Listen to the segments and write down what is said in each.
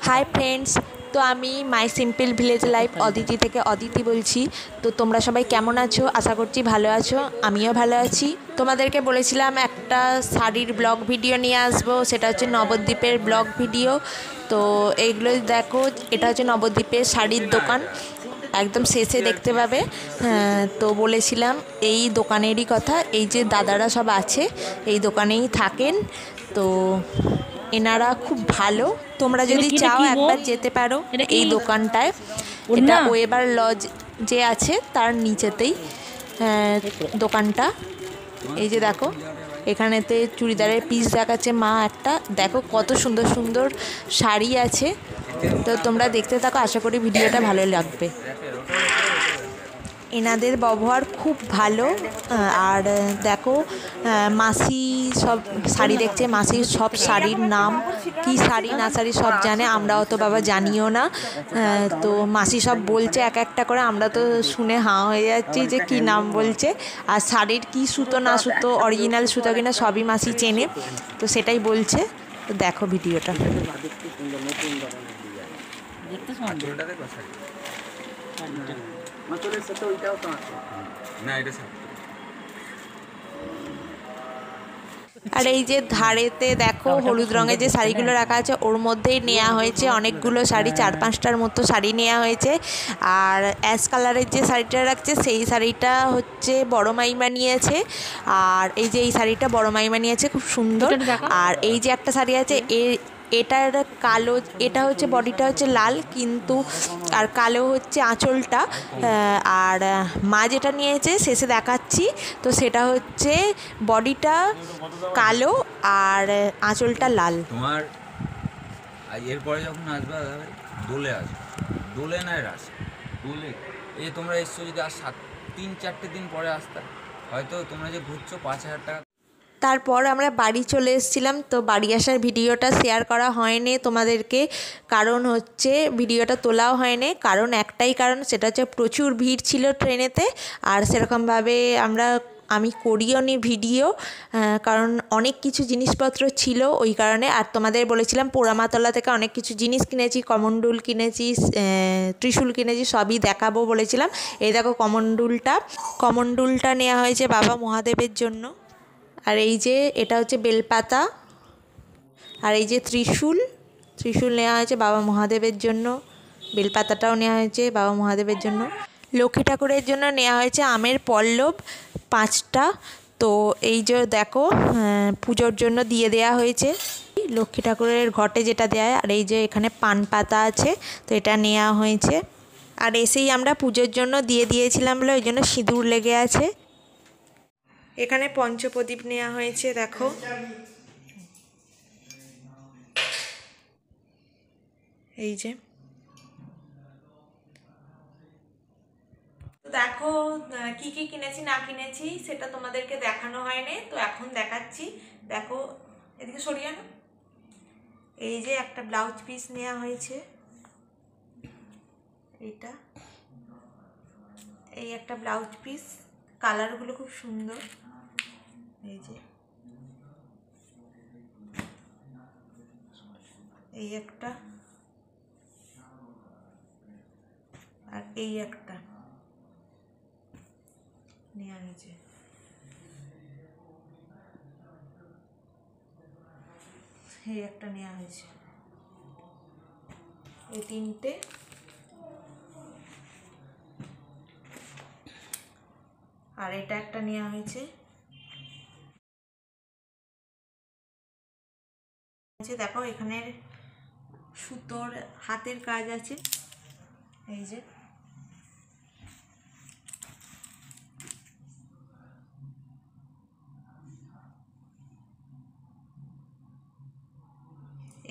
Hi friends, তো আমি মাই simple village life Aditi থেকে অদিতি বলছি। তো তোমরা সবাই কেমন আছো? আশা করছি ভালো আছো, আমিও ভালো আছি। তোমাদেরকে বলেছিলাম একটা শাড়ির ব্লগ ভিডিও নিয়ে আসবো, সেটা হচ্ছে নবদ্বীপের ব্লগ ভিডিও। তো এইগুলো দেখো, এটা হচ্ছে নবদ্বীপের শাড়ির দোকান, একদম শেষে দেখতে পাবে। তো বলেছিলাম এই দোকানেরই কথা, এই যে দাদারা সব আছে এই দোকানেই থাকেন। তো এনারা খুব ভালো, তোমরা যদি চাও একবার যেতে পারো এই দোকানটায়। এটা ওয়েবার লজ যে আছে তার নিচেতেই দোকানটা। এই যে দেখো, এখানেতে চুড়িদারের পিস দেখাচ্ছে মা একটা, দেখো কত সুন্দর সুন্দর শাড়ি আছে। তো তোমরা দেখতে থাকো, আশা করি ভিডিওটা ভালো লাগবে। এনাদের ব্যবহার খুব ভালো। আর দেখো, মাসি সব শাড়ি দেখছে, মাসি সব শাড়ির নাম, কি শাড়ি না শাড়ি সব জানে, আমরাও তো বাবা জানিও না। তো মাসি সব বলছে এক একটা করে, আমরা তো শুনে হাঁ হয়ে যাচ্ছি যে কি নাম বলছে। আর শাড়ির কি সুতো না সুতো, অরিজিনাল সুতো কিনা সবই মাসি চেনে, তো সেটাই বলছে। তো দেখো ভিডিওটা। আর এই যে ধারেতে দেখো হলুদ রঙের যে শাড়িগুলো রাখা আছে, ওর মধ্যেই নেওয়া হয়েছে অনেকগুলো শাড়ি, 4-5টার মতো শাড়ি নেওয়া হয়েছে। আর অ্যাশ কালারের যে শাড়িটা রাখছে সেই শাড়িটা হচ্ছে বড় মাইমা নিয়েছে। আর এই যে এই শাড়িটা বড় মাইমা নিয়েছে, খুব সুন্দর। আর এই যে একটা শাড়ি আছে, এটার কালো, এটা হচ্ছে বডিটা হচ্ছে লাল কিন্তু, আর কালো হচ্ছে আঁচলটা। আর মা যেটা নিয়েছে শেষে দেখাচ্ছি, তো সেটা হচ্ছে বডিটা কালো আর আঁচলটা লাল। তোমার এরপরে যখন আসবে দোলে আসবে, দোলে নয় রাস দোলে। এই তোমরা এসছো যদি আর 3-4 দিন পরে আসতে, হয়তো তোমরা যে ঘুরছো 5,000 টাকা। তারপর আমরা বাড়ি চলে এসেছিলাম, তো বাড়ি আসার ভিডিওটা শেয়ার করা হয়নি তোমাদেরকে, কারণ হচ্ছে ভিডিওটা তোলাও হয়নি, কারণ একটাই কারণ, সেটা হচ্ছে প্রচুর ভিড় ছিল ট্রেনেতে। আর সেরকমভাবে আমি করিও নি ভিডিও, কারণ অনেক কিছু জিনিসপত্র ছিল ওই কারণে। আর তোমাদের বলেছিলাম পোড়ামাতলা থেকে অনেক কিছু জিনিস কিনেছি, কমণ্ডুল কিনেছি, ত্রিশূল কিনেছি, সবই দেখাবো বলেছিলাম। এই দেখো কমণ্ডুলটা নেওয়া হয়েছে বাবা মহাদেবের জন্য। আর এই যে এটা হচ্ছে বেলপাতা। আর এই যে ত্রিশূল নেওয়া হয়েছে বাবা মহাদেবের জন্য, বেলপাতাটাও নেওয়া হয়েছে বাবা মহাদেবের জন্য। লক্ষ্মী ঠাকুরের জন্য নেওয়া হয়েছে আমের পল্লব 5টা। তো এই যে দেখো, পুজোর জন্য দিয়ে দেয়া হয়েছে লক্ষ্মী ঠাকুরের ঘটে যেটা দেয়। আর এই যে এখানে পান পাতা আছে, তো এটা নেওয়া হয়েছে। আর এসেই আমরা পুজোর জন্য দিয়ে দিয়েছিলাম বলে ওই জন্য সিঁদুর লেগে আছে। এখানে পঞ্চপ্রদীপ নেওয়া হয়েছে, দেখো। এই যে দেখো, কি কি কিনেছি না কিনেছি সেটা তোমাদেরকে দেখানো হয়নি, তো এখন দেখাচ্ছি। দেখো, এদিকে সরিয়ে না। এই যে একটা ব্লাউজ পিস নেওয়া হয়েছে, এইটা, এই একটা ব্লাউজ পিস, কালারগুলো খুব সুন্দর। এই যে এই একটা, আর এই একটা নেওয়া হয়েছে। এই একটা নেওয়া হয়েছে, এই 3টে। আর এটা একটা নেওয়া হয়েছে। দেখো এখানে সুতোর হাতের কাজ আছে, এই যে।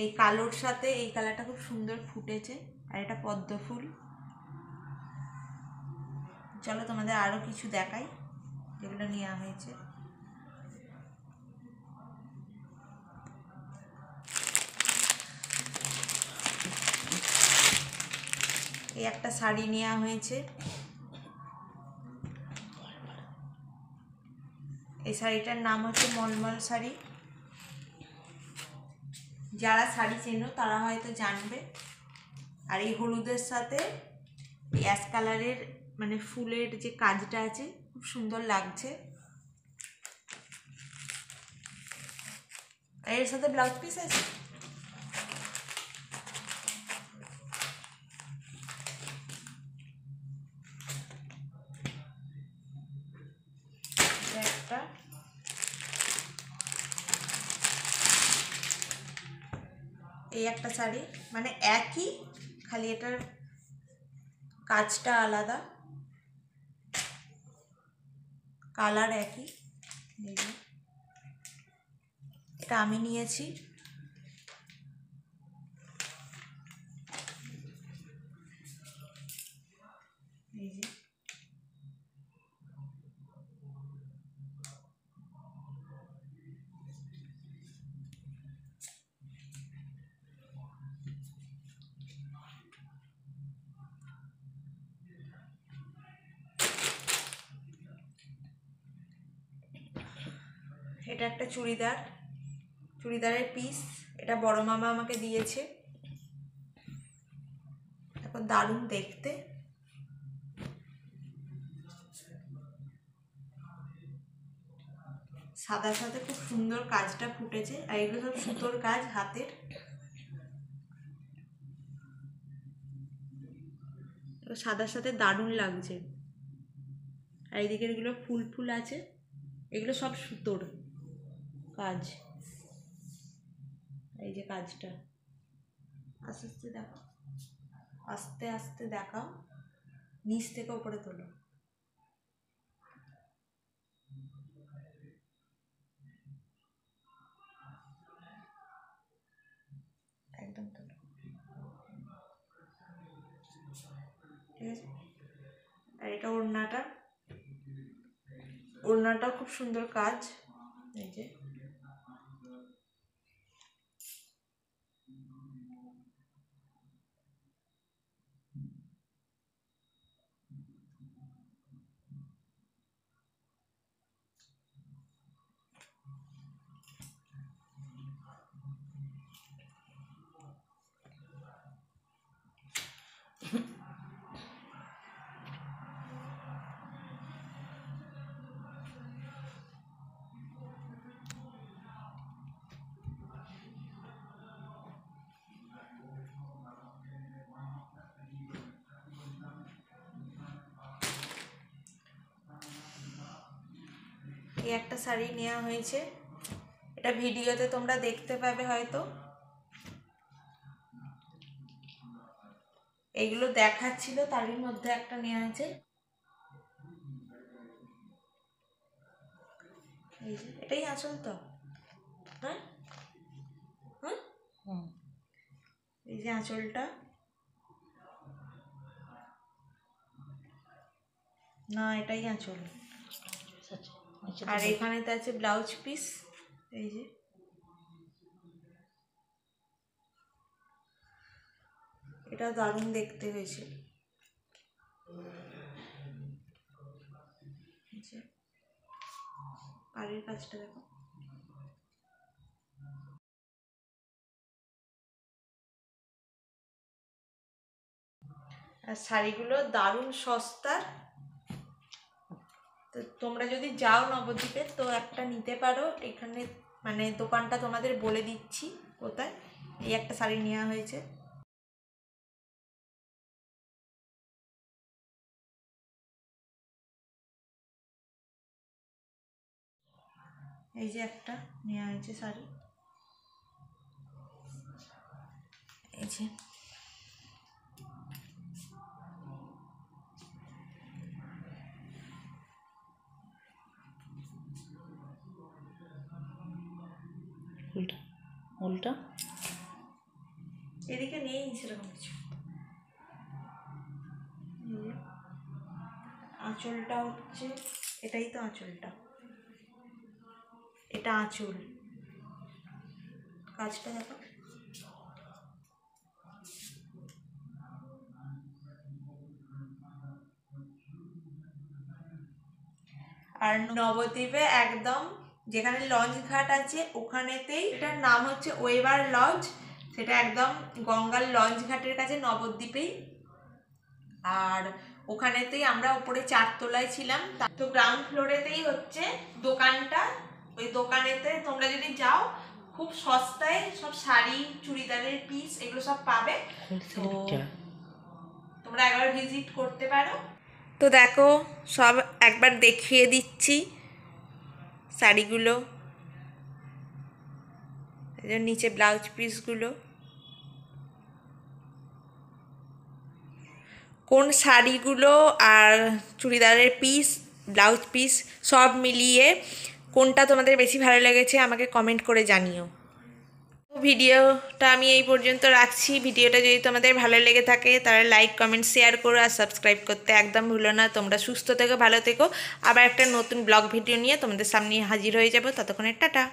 এই কালোর সাথে এই কালারটা খুব সুন্দর ফুটেছে। আর এটা পদ্ম ফুল। চলো তোমাদের আরো কিছু দেখাই যেগুলো নেওয়া হয়েছে। এই একটা শাড়ি নেওয়া হয়েছে, এই শাড়িটার নাম হচ্ছে মলমল শাড়ি, যারা শাড়ি চেনো তারা হয়তো জানবে। আর এই হলুদের সাথে অ্যাশ কালারের মানে ফুলের যে কাজটা আছে খুব সুন্দর লাগছে। আর এর সাথে ব্লাউজ পিস আছে। একটা এই একটা শাড়ি মানে একই, খালি এটার কাজটা আলাদা, কালার একই। এটা আমি নিয়েছি। এই যে এটা একটা চুড়িদারের পিস। এটা বড় মামা আমাকে দিয়েছে। এখন দারুণ দেখতে। সাদার সাথে খুব সুন্দর কাজটা ফুটেছে। আর এগুলো সব সুতোর কাজ হাতের। সাদার সাথে দারুণ লাগছে। আর এইদিকের এগুলো ফুল ফুল আছে, এগুলো সব সুতোর কাজ। এই যে কাজটা আস্তে আস্তে দেখো, আস্তে আস্তে দেখাও, নিচ থেকে উপরে তোলো। একদম তোলো, ঠিক আছে। আর এটা ওড়নাটাও খুব সুন্দর কাজ। এই যে এই একটা শাড়ি নেওয়া হয়েছে। এটা ভিডিওতে তোমরা দেখতে পাবে হয়তো। এইগুলো দেখাচ্ছিল, তারই মধ্যে একটা নেওয়া আছে। এই যে এটাই আঁচল তো, হ্যাঁ হ্যাঁ, এই যে আঁচলটা, না এটাই আঁচল। আর এখানেতে আছে ব্লাউজ পিস। এই যে এটা দারুণ দেখতে হয়েছে। পাড়ের কাজটা দেখো। আর শাড়িগুলো দারুণ সস্তার। তো তোমরা যদি যাও নবদ্বীপে তো একটা নিতে পারো। এখানে মানে দোকানটা তোমাদের বলে দিচ্ছি কোথায়। এই একটা শাড়ি নেওয়া হয়েছে। এই যে একটা নেওয়া হয়েছে শাড়ি। এই যে উল্টা এদিকে নেই সেরকম কিছু। আঁচলটা হচ্ছে, এটাই তো আঁচলটা, এটা আঁচল। কাজটা দেখো। আর নবদ্বীপে একদম যেখানে লঞ্চ ঘাট আছে ওখানেতেই, এটার নাম হচ্ছে ওয়েবার লজ, সেটা একদম গঙ্গার লঞ্চ ঘাটের কাছে নবদ্বীপেই। আর ওখানেতেই আমরা উপরে 4 তলায় ছিলাম। তো গ্রাউন্ড ফ্লোরেতেই হচ্ছে দোকানটা। ওই দোকানেতে তোমরা যদি যাও খুব সস্তায় সব শাড়ি, চুড়িদারের পিস এগুলো সব পাবে। তো তোমরা একবার ভিজিট করতে পারো। তো দেখো সব একবার দেখিয়ে দিচ্ছি শাড়িগুলো, নিচে ব্লাউজ পিসগুলো, কোন শাড়িগুলো আর চুড়িদারের পিস, ব্লাউজ পিস সব মিলিয়ে কোনটা তোমাদের বেশি ভালো লেগেছে আমাকে কমেন্ট করে জানিও। ভিডিওটা আমি এই পর্যন্ত রাখছি। ভিডিওটা যদি তোমাদের ভালো লেগে থাকে তাহলে লাইক, কমেন্ট, শেয়ার করো আর সাবস্ক্রাইব করতে একদম ভুলো না। তোমরা সুস্থ থেকো, ভালো থেকো। আবার একটা নতুন ব্লগ ভিডিও নিয়ে তোমাদের সামনে হাজির হয়ে যাবো। ততক্ষণে টাটা।